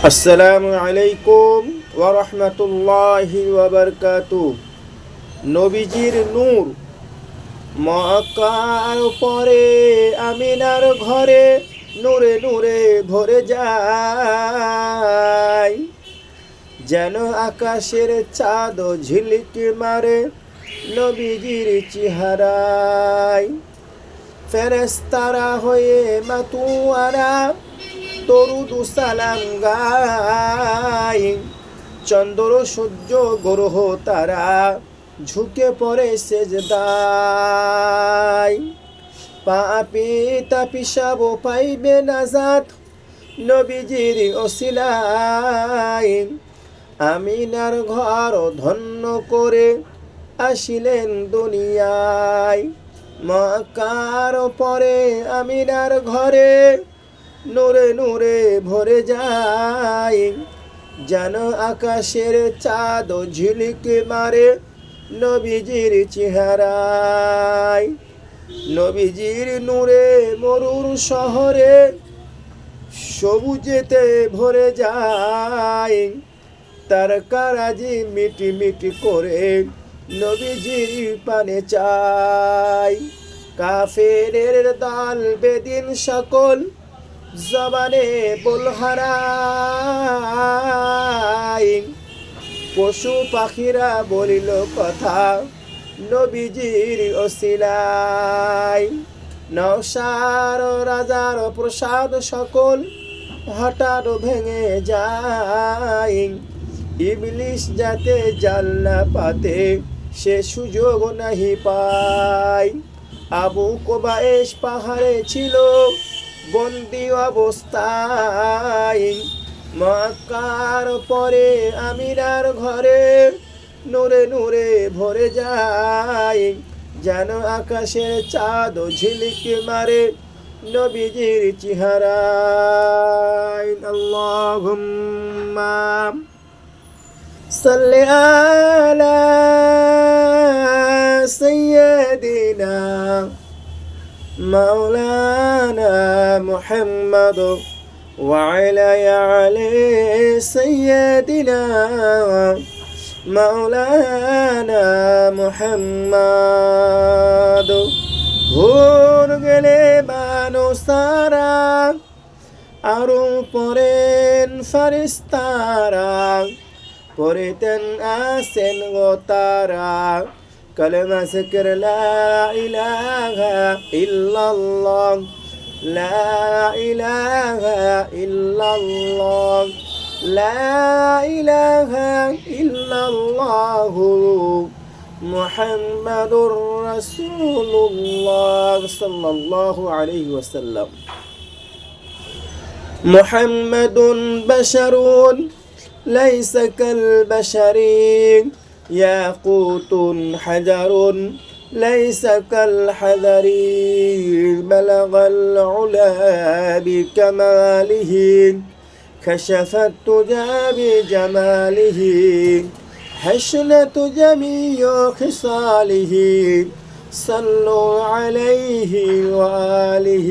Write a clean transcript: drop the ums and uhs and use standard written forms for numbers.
আসসালামু আলাইকুম ওয়া রাহমাতুল্লাহি ওয়া বারাকাতুহু। নবীজির নূর মক্কার পরে আমিনার ঘরে নূরে নূরে ভরে যায়, যেন আকাশের চাঁদ ঝিলিক মারে নবীজির চেহারায়। ফেরেশতারা হয়ে মাতুয়ারা দরুদ ও সালাম গায়, চন্দ্র সূর্য গ্রহ তারা ঝুঁকে পড়ে সেজদায়। পাপী তাপি সব পাইবে নাজাত নবীজির ওসিলায়। আমিনার ঘর ধন্য করে আসিলেন দুনিয়ায়। মক্কার পরে আমিনার ঘরে নূরে নূরে ভরে যায়, যেন আকাশের চাঁদ ঝিলিক মারে নবীজির চেহারায়। নবীজির নূরে মরুর শহরে সবুজেতে ভরে যায়, তার কারাজি মিটি মিটি করে নবীজির পানে চাই। কাফেরের দল বেদিন সকল জবানে বল হারায়, পশু পাখিরা বলিল কথা নবীজির ওসিলায়। নওশার রাজার প্রসাদ সকল হঠাৎ ভেঙে যায়, ইবলিশ যাতে জাল্লা পাতে সে সুযোগ নাহি পায়। আবু কুবাইস পাহাড়ে ছিল বন্দি অবস্থায়, মক্কার পরে আমিনার ঘরে নূরে নূরে ভরে যায়, যেন আকাশের চাঁদ ঝিলিক মারে নবীজির চেহারায়। আল্লাহুম্মা সাল্লি আলা সাইয়্যিদিনা মাওলানা মুহাম্মদ ওয়া আলা আলি সাইয়্যিদিনা মাওলানা মুহাম্মদ। ভোর গেলে মানুষারা আরো পড়েন ফারিস্তারা, পড়িতেন আসেন গো তারা কালেমা জিকির লা ইলাহা ইল্লাল্লাহ, লা ইলাহা ইল্লাল্লাহ, লা ইলাহা ইল্লাল্লাহ মুহাম্মাদুর রাসূলুল্লাহ সাল্লাল্লাহু আলাইহি ওয়াসাল্লাম। মুহাম্মাদুন বাশারুন লাইসা কাল বাশারি, ইয়াকুতুন হাজারুন লাইসা কাল হাজারি, বালাগাল উলা বিকামালিহি كشفت تجا بجماله، حسنت جميع خصاله، صلوا عليه وآله